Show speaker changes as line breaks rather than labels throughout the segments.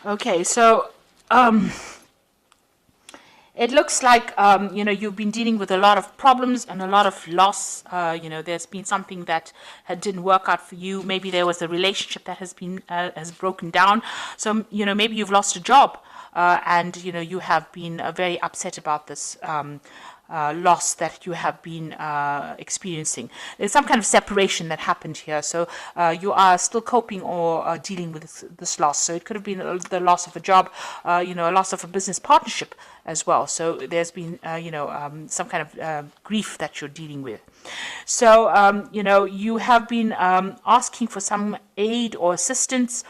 Okay, so it looks like you've been dealing with a lot of problems and a lot of loss. There's been something that didn't work out for you. Maybe there was a relationship that has broken down. So maybe you've lost a job, and you have been very upset about this. Loss that you have been experiencing. There's some kind of separation that happened here. So you are still coping or dealing with this loss. So it could have been the loss of a job, a loss of a business partnership as well. So there's been, some kind of grief that you're dealing with. So, you have been asking for some aid or assistance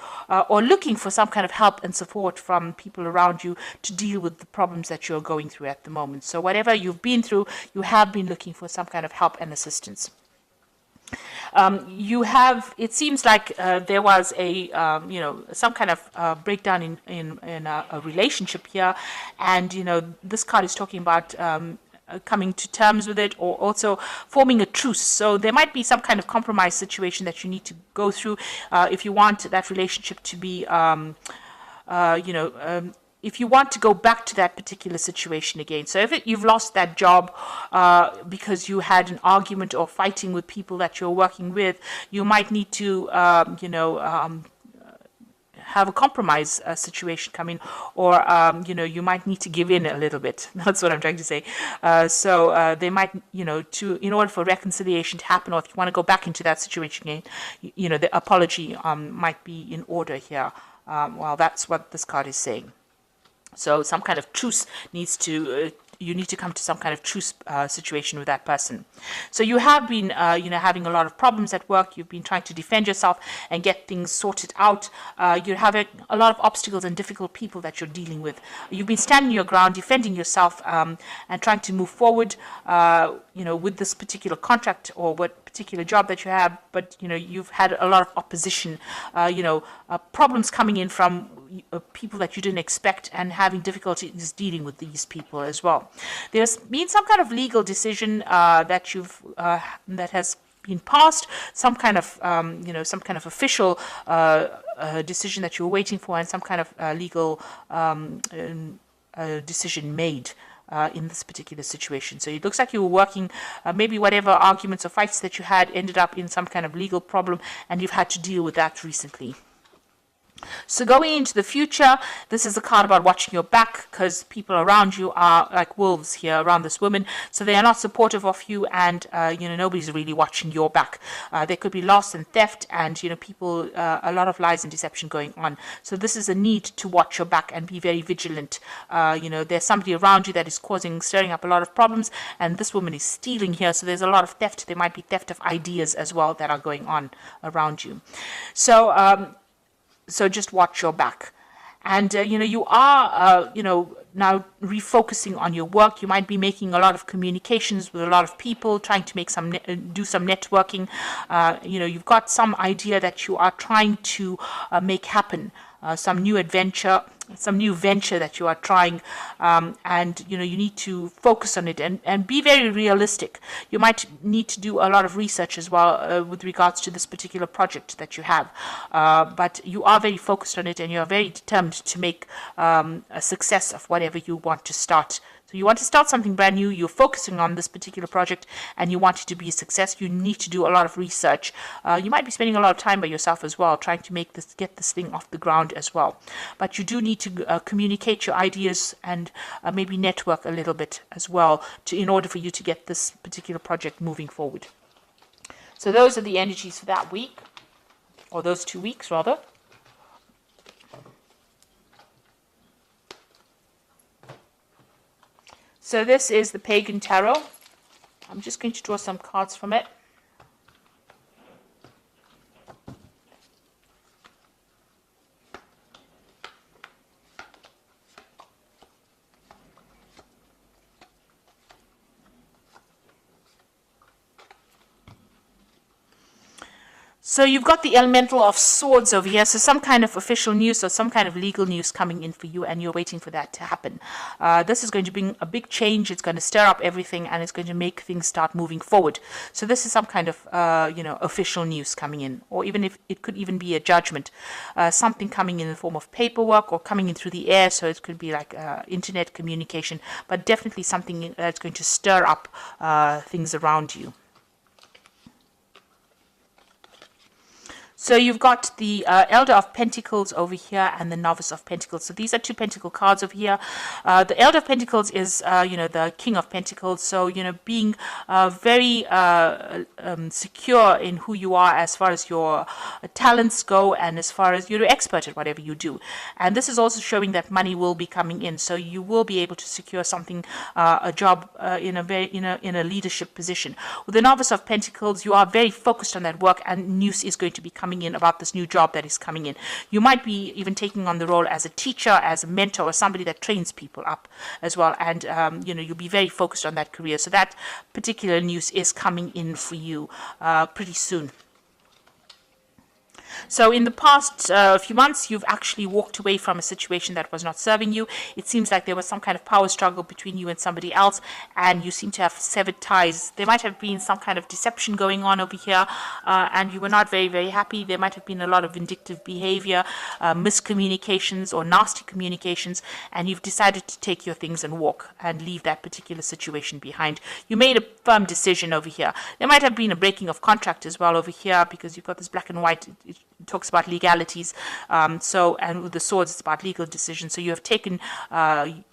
or looking for some kind of help and support from people around you to deal with the problems that you're going through at the moment. So, whatever you've been through, you have been looking for some kind of help and assistance. It seems like there was some kind of breakdown in a relationship here. And, this card is talking about coming to terms with it, or also forming a truce. So there might be some kind of compromise situation that you need to go through if you want that relationship to be, if you want to go back to that particular situation again. So if you've lost that job because you had an argument or fighting with people that you're working with, you might need to, have a compromise situation come in, or you might need to give in a little bit. That's what I'm trying to say. So they might, in order for reconciliation to happen, or if you want to go back into that situation again, the apology might be in order here. Well, that's what this card is saying. So some kind of truce needs to. You need to come to some kind of truce situation with that person. So you have been, having a lot of problems at work. You've been trying to defend yourself and get things sorted out. You're having a lot of obstacles and difficult people that you're dealing with. You've been standing your ground, defending yourself, and trying to move forward, with this particular contract or what particular job that you have. But, you've had a lot of opposition, problems coming in from people that you didn't expect, and having difficulties dealing with these people as well. There's been some kind of legal decision that has been passed, some kind of official decision that you're waiting for, and some kind of legal decision made in this particular situation. So it looks like you were working, maybe whatever arguments or fights that you had ended up in some kind of legal problem, and you've had to deal with that recently. So going into the future, this is a card about watching your back, because people around you are like wolves here around this woman. So they are not supportive of you, and nobody's really watching your back. There could be loss and theft, and people, a lot of lies and deception going on. So this is a need to watch your back and be very vigilant. There's somebody around you that is stirring up a lot of problems, and this woman is stealing here. So there's a lot of theft. There might be theft of ideas as well that are going on around you. So just watch your back. And, you are, now refocusing on your work. You might be making a lot of communications with a lot of people, trying to make do some networking. You've got some idea that you are trying to make happen. Some new venture that you are trying, and you need to focus on it and be very realistic. You might need to do a lot of research as well with regards to this particular project that you have, but you are very focused on it, and you are very determined to make a success of whatever you want to start. So you want to start something brand new, you're focusing on this particular project, and you want it to be a success. You need to do a lot of research. You might be spending a lot of time by yourself as well, trying to get this thing off the ground as well. But you do need to communicate your ideas and maybe network a little bit as well in order for you to get this particular project moving forward. So those are the energies for that week, or those 2 weeks rather. So this is the Pagan Tarot. I'm just going to draw some cards from it. So you've got the elemental of swords over here. So some kind of official news or some kind of legal news coming in for you, and you're waiting for that to happen. This is going to bring a big change. It's going to stir up everything, and it's going to make things start moving forward. So this is some kind of official news coming in, or even if it could even be a judgment, something coming in the form of paperwork or coming in through the air. So it could be like internet communication, but definitely something that's going to stir up things around you. So you've got the Elder of Pentacles over here and the Novice of Pentacles. So these are two Pentacle cards over here. The Elder of Pentacles is, the King of Pentacles. So, being very secure in who you are as far as your talents go and as far as you're an expert at whatever you do. And this is also showing that money will be coming in. So you will be able to secure something, a job in a leadership position. With the Novice of Pentacles, you are very focused on that work, and news is going to be coming in about this new job that is coming in. You might be even taking on the role as a teacher, as a mentor, or somebody that trains people up as well. And, you'll be very focused on that career. So that particular news is coming in for you pretty soon. So in the past few months, you've actually walked away from a situation that was not serving you. It seems like there was some kind of power struggle between you and somebody else, and you seem to have severed ties. There might have been some kind of deception going on over here, and you were not very, very happy. There might have been a lot of vindictive behavior, miscommunications or nasty communications, and you've decided to take your things and walk and leave that particular situation behind. You made a firm decision over here. There might have been a breaking of contract as well over here, because you've got this black and white. It talks about legalities. And with the swords, it's about legal decisions. So you have taken,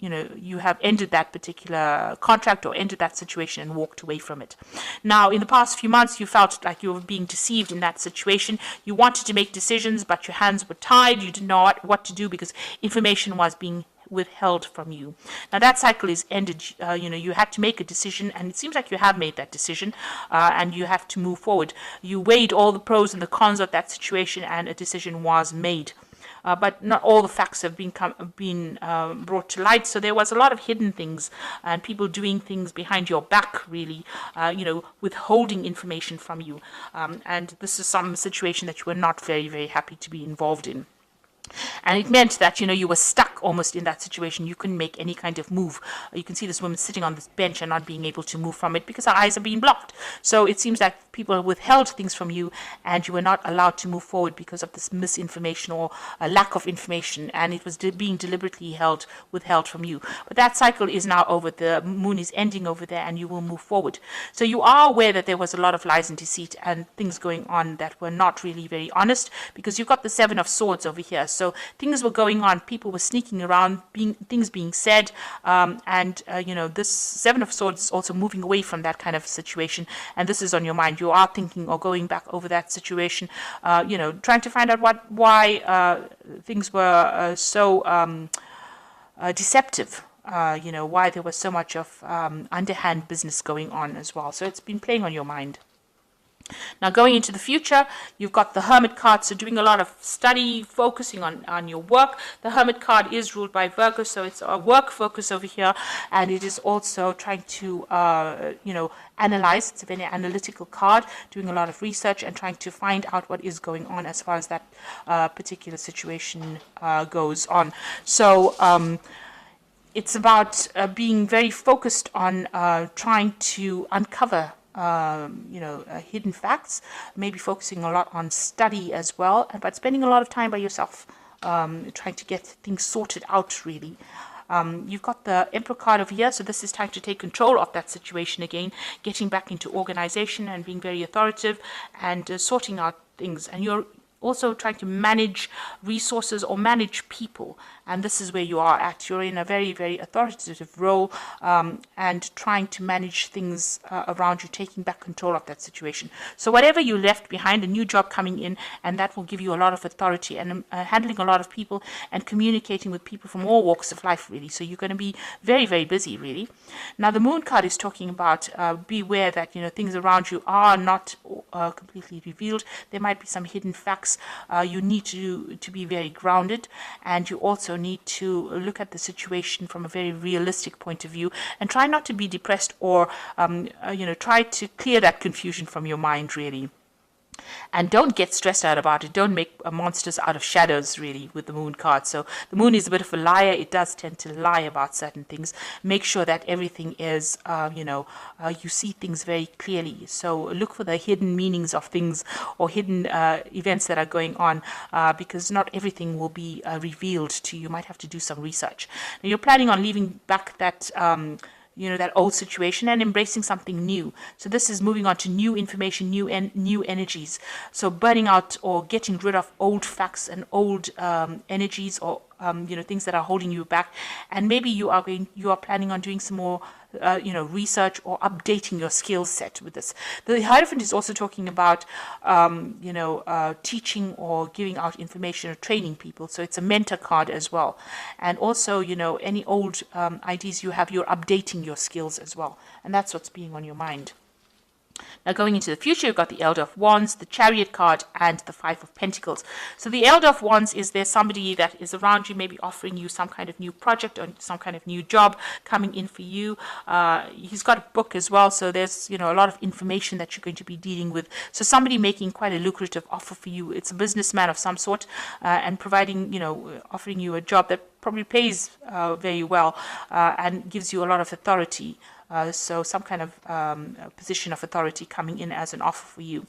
you have ended that particular contract or ended that situation and walked away from it. Now, in the past few months, you felt like you were being deceived in that situation. You wanted to make decisions, but your hands were tied. You didn't know what to do because information was being withheld from you. Now that cycle is ended. You had to make a decision, and it seems like you have made that decision, and you have to move forward. You weighed all the pros and the cons of that situation, and a decision was made. But not all the facts have been brought to light. So there was a lot of hidden things and people doing things behind your back, really, withholding information from you. And this is some situation that you were not very, very happy to be involved in. And it meant that, you were stuck almost in that situation. You couldn't make any kind of move. You can see this woman sitting on this bench and not being able to move from it because her eyes are being blocked. So it seems like people withheld things from you, and you were not allowed to move forward because of this misinformation or a lack of information, and it was being deliberately withheld from you. But that cycle is now over. The moon is ending over there, and you will move forward. So you are aware that there was a lot of lies and deceit and things going on that were not really very honest, because you've got the Seven of Swords over here. So things were going on, people were sneaking around, things being said, this Seven of Swords is also moving away from that kind of situation, and this is on your mind. You are thinking or going back over that situation, trying to find out why things were so deceptive. Why there was so much of underhand business going on as well. So it's been playing on your mind. Now, going into the future, you've got the Hermit card, so doing a lot of study, focusing on your work. The Hermit card is ruled by Virgo, so it's a work focus over here, and it is also trying to, analyze. It's a very analytical card, doing a lot of research and trying to find out what is going on as far as that particular situation goes on. So, it's about being very focused on trying to uncover hidden facts, maybe focusing a lot on study as well, but spending a lot of time by yourself, trying to get things sorted out, really. You've got the Emperor card over here, so this is time to take control of that situation again, getting back into organization and being very authoritative and sorting out things. And you're also trying to manage resources or manage people, and this is where you are at. You're in a very, very authoritative role, and trying to manage things around you, taking back control of that situation. So whatever you left behind, a new job coming in, and that will give you a lot of authority, and handling a lot of people and communicating with people from all walks of life, really. So you're going to be very, very busy, really. Now the Moon card is talking about beware that things around you are not completely revealed. There might be some hidden facts. You need to be very grounded, and you also need to look at the situation from a very realistic point of view, and try not to be depressed or try to clear that confusion from your mind, really. And don't get stressed out about it. Don't make monsters out of shadows, really, with the moon card. So the moon is a bit of a liar. It does tend to lie about certain things. Make sure that everything is, you see things very clearly. So look for the hidden meanings of things or hidden events that are going on, because not everything will be revealed to you. You might have to do some research. Now, you're planning on leaving back that that old situation and embracing something new. So this is moving on to new information, new energies. So burning out or getting rid of old facts and old energies, or things that are holding you back. And maybe you are planning on doing some more research or updating your skill set with this. The Hierophant is also talking about, teaching or giving out information or training people. So it's a mentor card as well. And also, any old ideas you have, you're updating your skills as well. And that's what's being on your mind. Now, going into the future, you've got the Elder of Wands, the Chariot card, and the Five of Pentacles. So the Elder of Wands is there somebody that is around you, maybe offering you some kind of new project or some kind of new job coming in for you. He's got a book as well, so there's a lot of information that you're going to be dealing with. So somebody making quite a lucrative offer for you. It's a businessman of some sort, and providing, offering you a job that probably pays very well, and gives you a lot of authority. So some kind of position of authority coming in as an offer for you.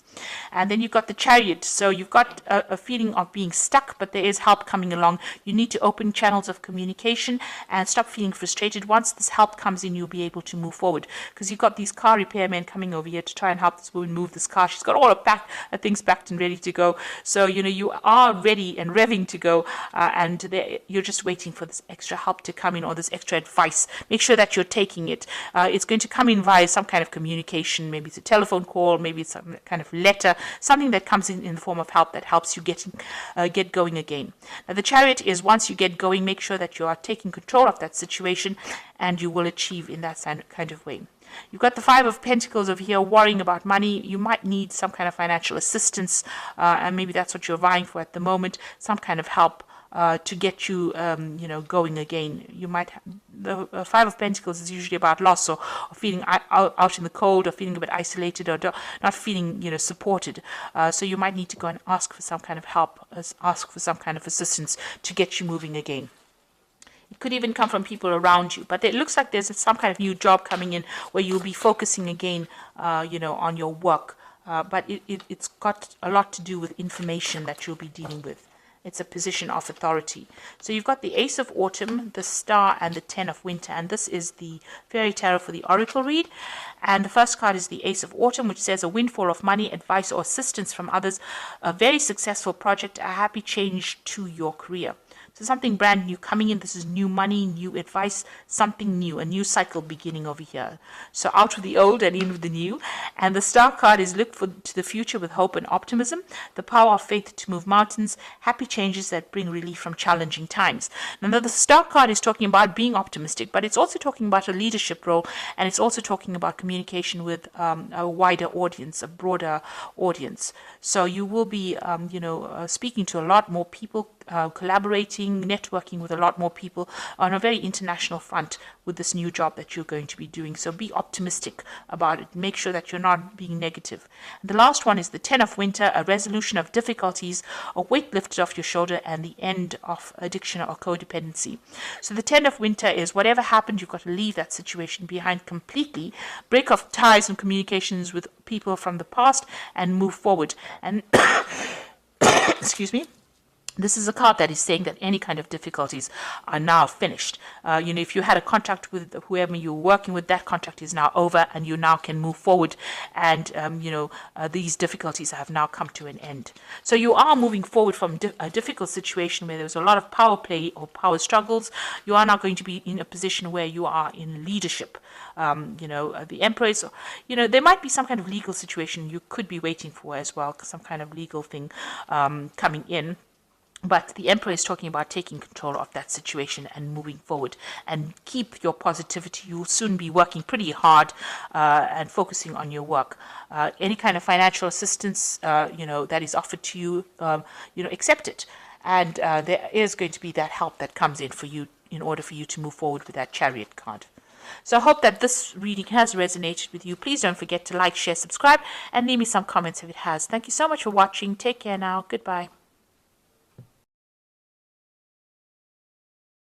And then you've got the Chariot. So you've got a feeling of being stuck, but there is help coming along. You need to open channels of communication and stop feeling frustrated. Once this help comes in, you'll be able to move forward, because you've got these car repairmen coming over here to try and help this woman move this car. She's got all her things packed and ready to go. So, you are ready and revving to go, and you're just waiting for this extra help to come in, or this extra advice. Make sure that you're taking it. It's going to come in via some kind of communication. Maybe it's a telephone call, maybe it's some kind of letter, something that comes in the form of help that helps you get going again. Now, the Chariot is, once you get going, make sure that you are taking control of that situation, and you will achieve in that kind of way. You've got the Five of Pentacles over here, worrying about money. You might need some kind of financial assistance, and maybe that's what you're vying for at the moment, some kind of help to get you, going again. You might the Five of Pentacles is usually about loss, or feeling out in the cold, or feeling a bit isolated, or not feeling, supported. So you might need to go and ask for some kind of help, ask for some kind of assistance to get you moving again. It could even come from people around you, but it looks like there's some kind of new job coming in where you'll be focusing again, on your work. But it's got a lot to do with information that you'll be dealing with. It's a position of authority. So you've got the Ace of Autumn, the Star, and the Ten of Winter. And this is the Fairy Tarot for the Oracle read. And the first card is the Ace of Autumn, which says a windfall of money, advice, or assistance from others, a very successful project, a happy change to your career. So something brand new coming in. This is new money, new advice, something new, a new cycle beginning over here. So out with the old and in with the new. And the Star card is look to the future with hope and optimism, the power of faith to move mountains, happy changes that bring relief from challenging times. Now, the Star card is talking about being optimistic, but it's also talking about a leadership role, and it's also talking about communication with a wider audience, a broader audience. So you will be, speaking to a lot more people, collaborating, networking with a lot more people on a very international front with this new job that you're going to be doing. So be optimistic about it. Make sure that you're not being negative. And the last one is the Ten of Winter, a resolution of difficulties, a weight lifted off your shoulder, and the end of addiction or codependency. So the Ten of Winter is whatever happened, you've got to leave that situation behind completely, break off ties and communications with people from the past, and move forward. And excuse me. This is a card that is saying that any kind of difficulties are now finished. If you had a contract with whoever you were working with, that contract is now over, and you now can move forward. And, these difficulties have now come to an end. So you are moving forward from a difficult situation where there was a lot of power play or power struggles. You are now going to be in a position where you are in leadership. The Emperor is, there might be some kind of legal situation you could be waiting for as well, some kind of legal thing coming in. But the Emperor is talking about taking control of that situation and moving forward, and keep your positivity. You'll soon be working pretty hard and focusing on your work. Any kind of financial assistance, that is offered to you, accept it. And there is going to be that help that comes in for you in order for you to move forward with that Chariot card. So I hope that this reading has resonated with you. Please don't forget to like, share, subscribe, and leave me some comments if it has. Thank you so much for watching. Take care now. Goodbye.